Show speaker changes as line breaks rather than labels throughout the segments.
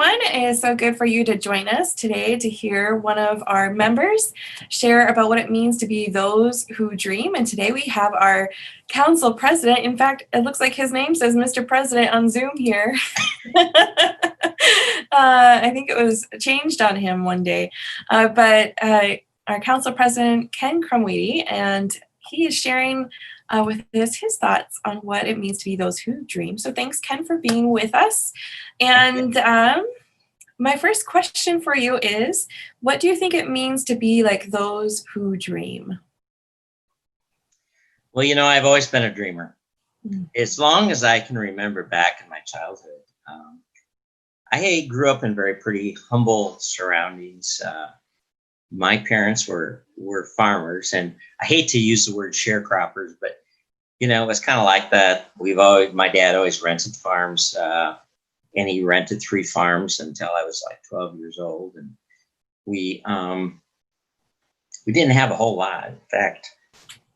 everyone. It is so good for you to join us today to hear one of our members share about what it means to be those who dream. And today we have our council president. In fact, it looks like his name says Mr. President on Zoom here. I think it was changed on him one day. But our council president, Ken Krumwiede, and he is sharing with us his thoughts on what it means to be those who dream. So thanks, Ken, for being with us. And my first question for you is, what do you think it means to be like those who dream?
Well, you know, I've always been a dreamer. As long as I can remember back in my childhood. I grew up in very pretty humble surroundings. My parents were farmers, and I hate to use the word sharecroppers, but you know, it's kind of like that. My dad always rented farms, and he rented 3 farms until I was like 12 years old. And we didn't have a whole lot. In fact,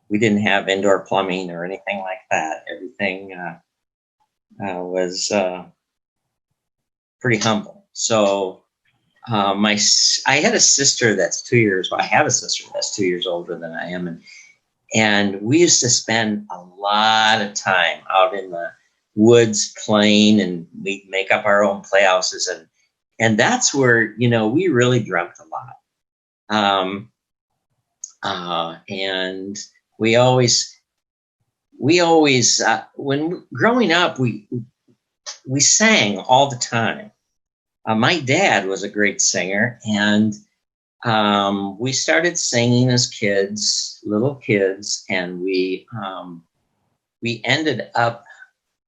we didn't have indoor plumbing or anything like that. Everything was pretty humble. So I had a sister that's 2 years. Well, I have a sister that's 2 years older than I am, and we used to spend a lot of time out in the woods playing, and we'd make up our own playhouses, and that's where, you know, we really dreamt a lot. And we always when growing up, we sang all the time. My dad was a great singer, and we started singing as kids, little kids, and we ended up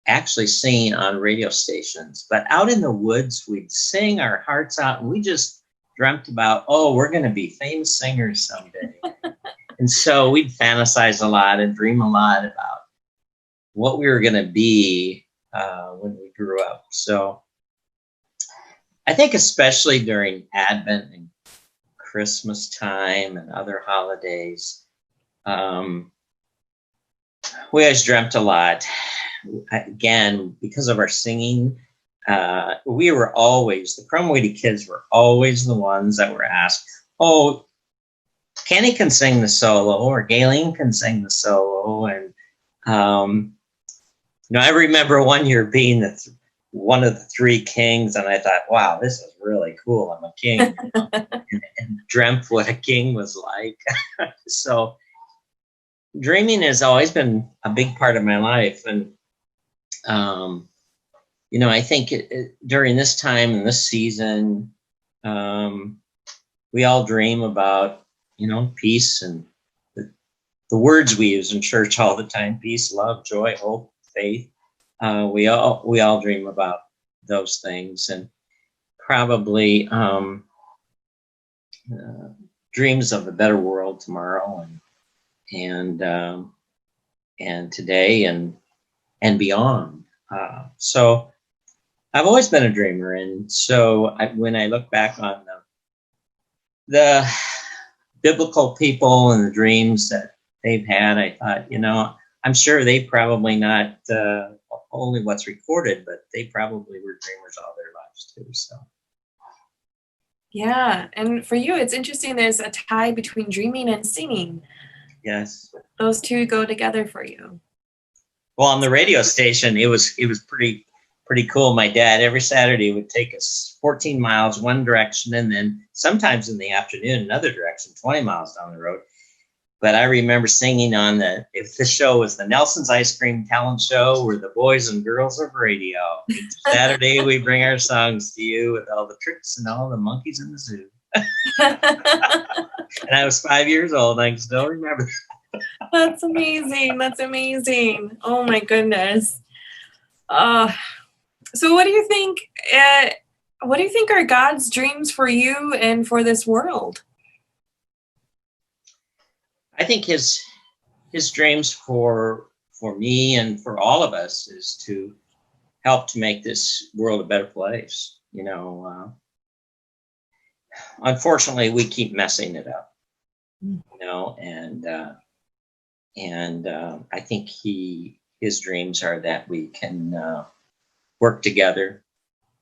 actually singing on radio stations. But out in the woods, we'd sing our hearts out, and we just dreamt about, oh, we're going to be famous singers someday. And so we'd fantasize a lot and dream a lot about what we were going to be when we grew up. So I think especially during Advent and Christmas time and other holidays, we always dreamt a lot. Again, because of our singing, the Krumwiede kids were always the ones that were asked, oh, Kenny can sing the solo, or Galen can sing the solo. And, you know, I remember one year being one of the 3 kings, and I thought, wow, this is really cool. I'm a king, you know, and dreamt what a king was like. So dreaming has always been a big part of my life. And, you know, I think during this time and this season, we all dream about, you know, peace and the words we use in church all the time: peace, love, joy, hope, faith. We all dream about those things, and probably dreams of a better world tomorrow and today and beyond. So I've always been a dreamer, and so when I look back on the biblical people and the dreams that they've had, I thought, you know, I'm sure they probably not only what's recorded, but they probably were dreamers all their lives too. So
yeah, and for you, it's interesting. There's a tie between dreaming and singing.
Yes,
those two go together for you.
Well, on the radio station, it was pretty cool. My dad every Saturday would take us 14 miles one direction, and then sometimes in the afternoon another direction, 20 miles down the road. But I remember singing on if the show was the Nelson's Ice Cream Talent Show, we're the boys and girls of radio. Each Saturday we bring our songs to you with all the tricks and all the monkeys in the zoo. And I was 5 years old. I can still remember.
That's amazing. That's amazing. Oh my goodness. So what do you think? What do you think are God's dreams for you and for this world?
I think his dreams for me and for all of us is to help to make this world a better place. You know, unfortunately, we keep messing it up. You know, and I think his dreams are that we can work together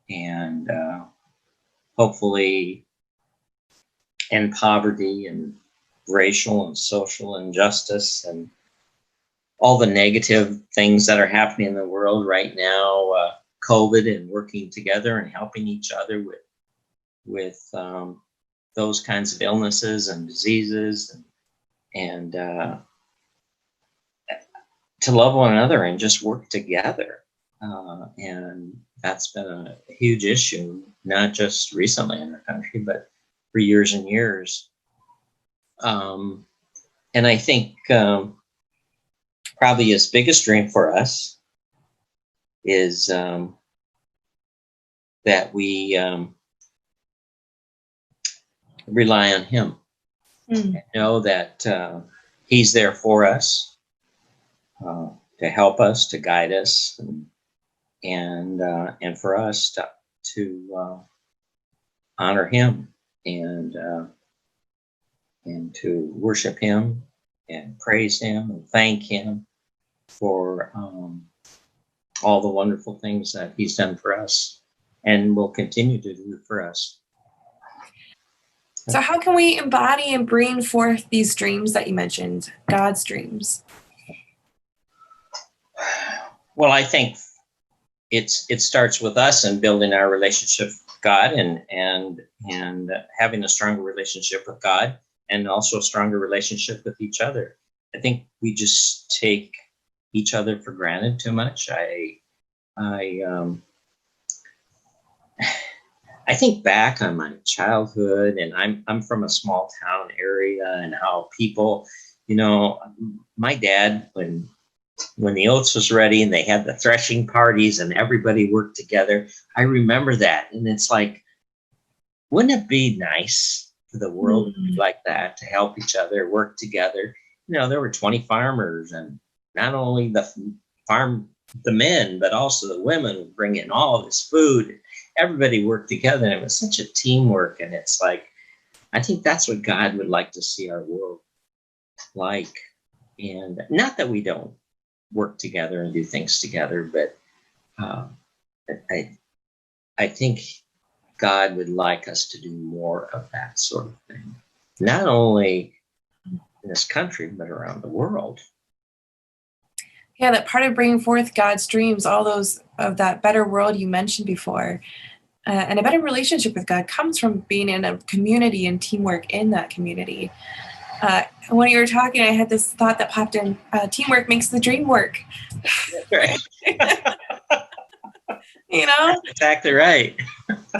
and hopefully end poverty and racial and social injustice and all the negative things that are happening in the world right now, COVID, and working together and helping each other with those kinds of illnesses and diseases, and to love one another and just work together. And that's been a huge issue, not just recently in our country, but for years and years. And I think probably his biggest dream for us is that we rely on him. Know that he's there for us, to help us, to guide us, and for us to honor him and to worship him and praise him and thank him for all the wonderful things that he's done for us and will continue to do for us.
So how can we embody and bring forth these dreams that you mentioned, God's dreams?
Well, I think it starts with us and building our relationship with God and having a stronger relationship with God, and also a stronger relationship with each other. I think we just take each other for granted too much. I think back on my childhood, and I'm from a small town area, and how people, my dad, when the oats was ready and they had the threshing parties and everybody worked together, I remember that. And it's like, wouldn't it be nice for the world to be like that, to help each other, work together? There were 20 farmers, and not only the men, but also the women would bring in all this food. Everybody worked together, and it was such a teamwork. And it's like, I think that's what God would like to see our world like. And not that we don't work together and do things together, but I think God would like us to do more of that sort of thing, not only in this country, but around the world.
Yeah, that part of bringing forth God's dreams, all those of that better world you mentioned before, and a better relationship with God comes from being in a community and teamwork in that community. When you were talking, I had this thought that popped in: teamwork makes the dream work.
Right. That's exactly right.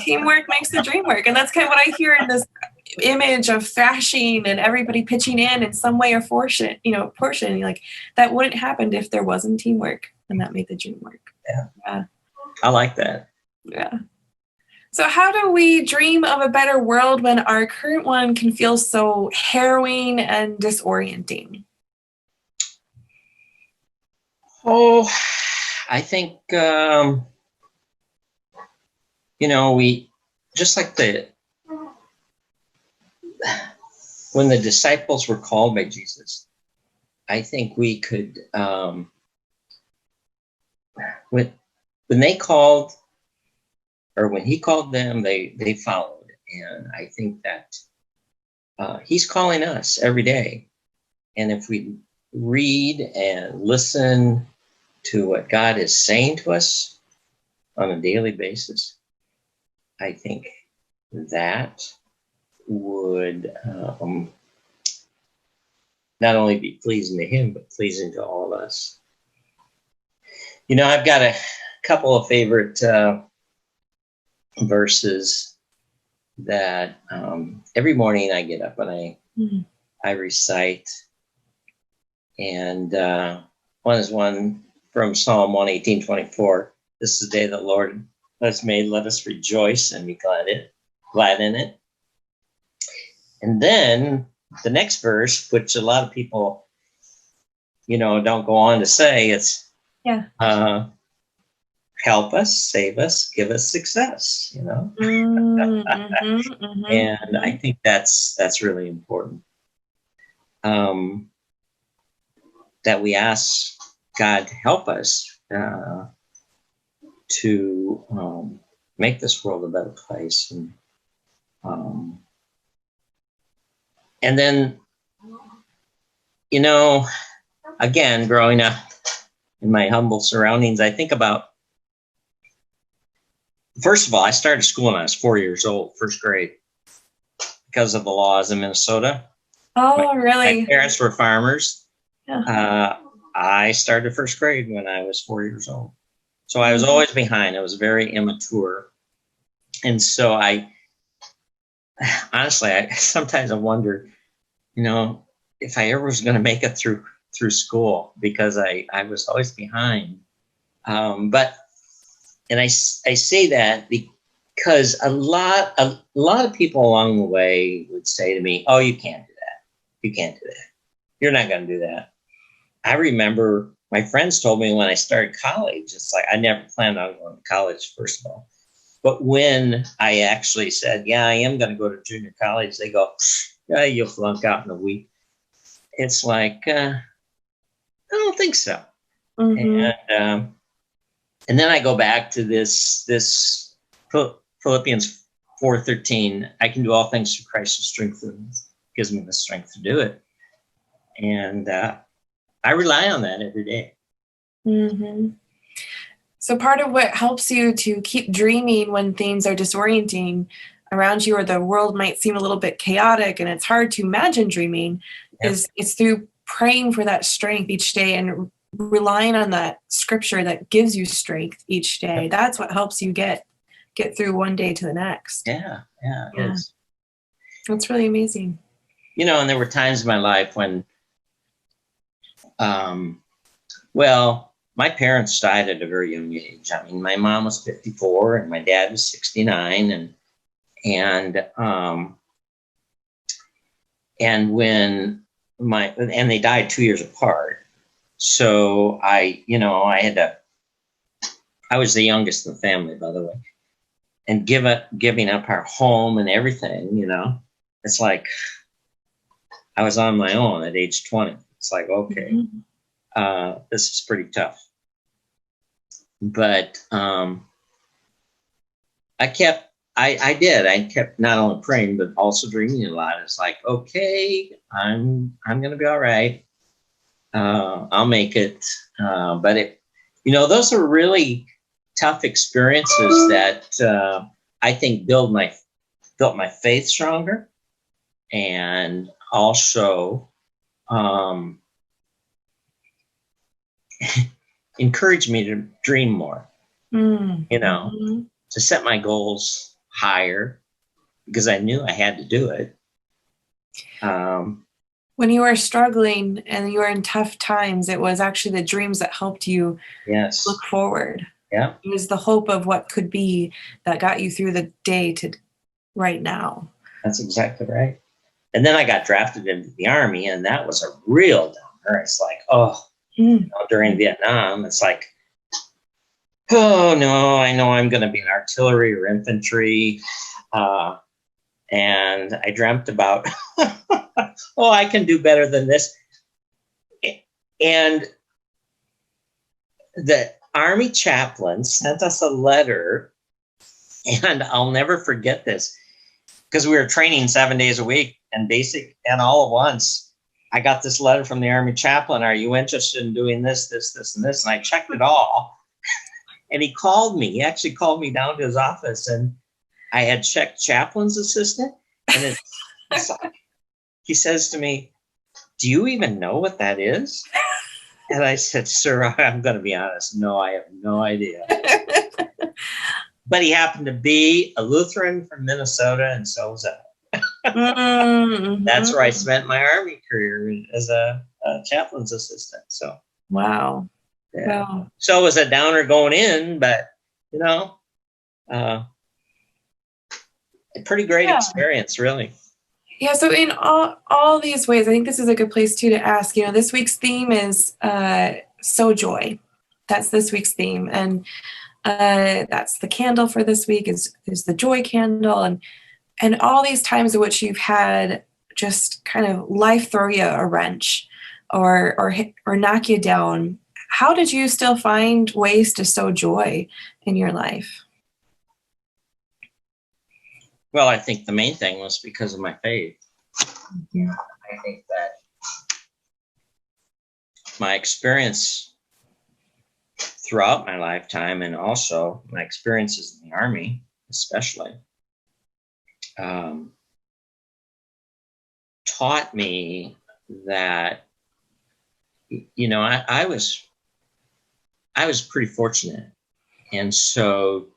Teamwork makes the dream work, and that's kind of what I hear in this image of thrashing and everybody pitching in some way or portion. Like that wouldn't happen if there wasn't teamwork, and that made the dream work.
Yeah. I like that.
Yeah. So how do we dream of a better world when our current one can feel so harrowing and disorienting?
Oh, I think, we just like when the disciples were called by Jesus, I think we could, when they called, or when he called them, they followed. And I think that he's calling us every day. And if we read and listen to what God is saying to us on a daily basis, I think that would not only be pleasing to him, but pleasing to all of us. I've got a couple of favorite verses that every morning I get up and I recite. And one is one from Psalm 118:24. This is the day that the Lord has made. Let us rejoice and be glad in it. And then the next verse, which a lot of people, don't go on to say, it's help us, save us, give us success. And I think that's really important. That we ask God to help us to make this world a better place. Um, and then, you know, again, growing up in my humble surroundings, I think about, first of all, I started school when I was 4 years old, first grade, because of the laws in Minnesota.
Oh,
My
really?
parents were farmers.
Yeah.
I started first grade when I was 4 years old. So I was always behind. I was very immature. And so honestly, sometimes I wonder, if I ever was going to make it through school, because I was always behind. And I say that because a lot of people along the way would say to me, "Oh, you can't do that. You can't do that. You're not going to do that." I remember my friends told me when I started college, it's like I never planned on going to college, first of all. But when I actually said, "Yeah, I am going to go to junior college," they go, "Yeah, you'll flunk out in a week." It's like, I don't think so.
Mm-hmm.
And then I go back to this Philippians 4:13. I can do all things through Christ who strengthens, gives me the strength to do it. And I rely on that every day.
Mm-hmm. So part of what helps you to keep dreaming when things are disorienting around you, or the world might seem a little bit chaotic and it's hard to imagine dreaming,
Yep.
is it's through praying for that strength each day and relying on that scripture that gives you strength each day.
Yep.
That's what helps you get through one day to the next.
Yeah, it is.
That's really amazing.
And there were times in my life when, well, my parents died at a very young age. I mean, my mom was 54 and my dad was 69, and when they died 2 years apart. So I was the youngest in the family, by the way, and giving up our home and everything, it's like I was on my own at age 20. It's like, okay, this is pretty tough. But I kept not only praying, but also dreaming a lot. It's like, okay, I'm going to be all right. I'll make it. But those are really tough experiences that I think built my faith stronger, and also encouraged me to dream more.
Mm-hmm.
To set my goals higher, because I knew I had to do it.
When you were struggling and you were in tough times, it was actually the dreams that helped you look forward.
Yeah.
It was the hope of what could be that got you through the day to right now.
That's exactly right. And then I got drafted into the Army, and that was a real downer. It's like, during Vietnam, it's like, oh no, I know I'm going to be in artillery or infantry. And I dreamt about, I can do better than this. And the Army chaplain sent us a letter, and I'll never forget this, because we were training 7 days a week and basic, and all at once I got this letter from the Army chaplain. Are you interested in doing this, this, this, and this? And I checked it all. And he called me. He actually called me down to his office, and I had checked chaplain's assistant. And it's like, he says to me, "Do you even know what that is?" And I said, "Sir, I'm going to be honest. No, I have no idea." But he happened to be a Lutheran from Minnesota, and so was I.
Mm-hmm.
That's where I spent my Army career, as a chaplain's assistant. So
wow.
Yeah.
Wow.
So it was a downer going in, but a pretty great experience, really.
Yeah. So in all these ways, I think this is a good place too to ask. This week's theme is Sojoy. That's this week's theme, and that's the candle for this week is the joy candle, and all these times in which you've had just kind of life throw you a wrench, or knock you down. How did you still find ways to sow joy in your life?
Well, I think the main thing was because of my faith.
Mhm.
I think that my experience throughout my lifetime, and also my experiences in the Army, especially, um, taught me that, I was pretty fortunate, and so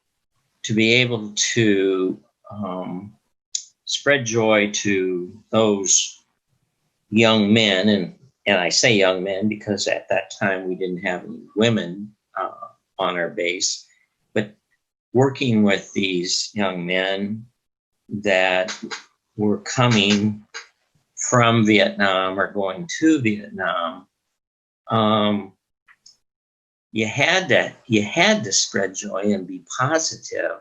to be able to spread joy to those young men, and I say young men because at that time we didn't have any women on our base, but working with these young men that were coming from Vietnam or going to Vietnam, you had to spread joy and be positive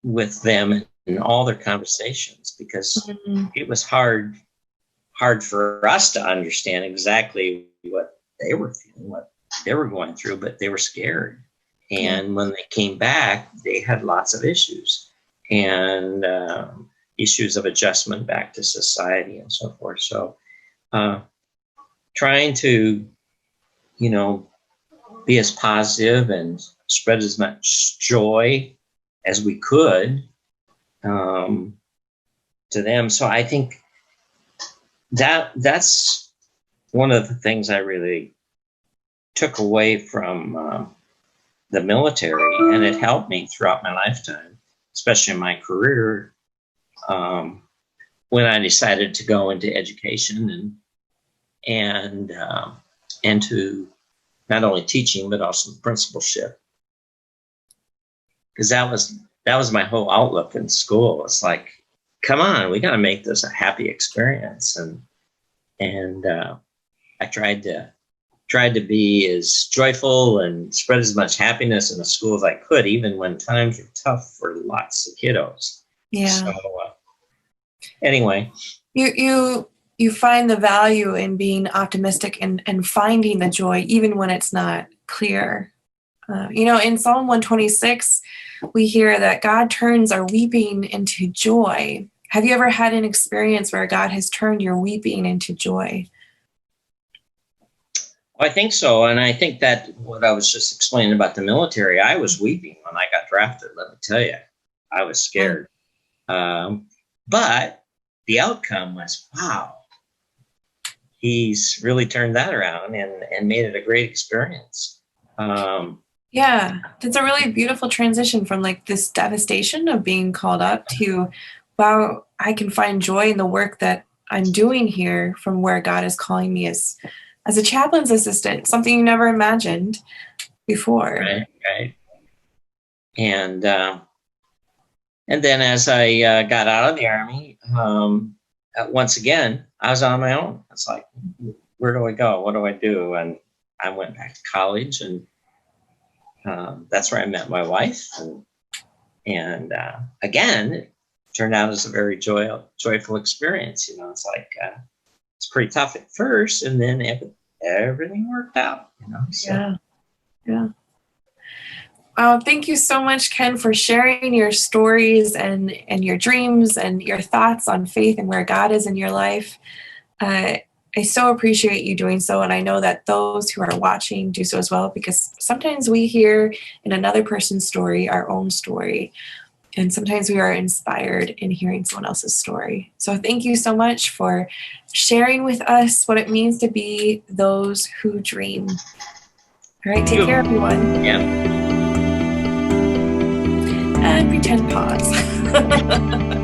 with them in all their conversations, because it was hard for us to understand exactly what they were feeling, what they were going through, but they were scared. And when they came back, they had lots of issues, and issues of adjustment back to society and so forth. So trying to, be as positive and spread as much joy as we could to them. So I think that's one of the things I really took away from the military, and it helped me throughout my lifetime, especially in my career, when I decided to go into education and to not only teaching but also principalship, because that was my whole outlook in school. It's like, come on, we got to make this a happy experience, and I tried to be as joyful and spread as much happiness in the school as I could, even when times were tough for lots of kiddos.
Yeah.
So anyway,
you find the value in being optimistic and finding the joy even when it's not clear. In Psalm 126, we hear that God turns our weeping into joy. Have you ever had an experience where God has turned your weeping into joy?
I think so. And I think that what I was just explaining about the military, I was weeping when I got drafted. Let me tell you, I was scared. But the outcome was, wow, he's really turned that around and made it a great experience.
Yeah, that's a really beautiful transition from like this devastation of being called up to, wow, I can find joy in the work that I'm doing here, from where God is calling me as a chaplain's assistant, something you never imagined before.
Right. And then as I got out of the Army, once again, I was on my own. It's like, where do I go? What do I do? And I went back to college, and that's where I met my wife. And again, it turned out as a very joyful experience. It's like, it's pretty tough at first, and then everything worked out. So.
Yeah. Thank you so much, Ken, for sharing your stories and your dreams and your thoughts on faith and where God is in your life. I so appreciate you doing so, and I know that those who are watching do so as well, because sometimes we hear in another person's story our own story, and sometimes we are inspired in hearing someone else's story. So thank you so much for sharing with us what it means to be those who dream. All right, take care, everyone.
Yeah.
And pretend pause.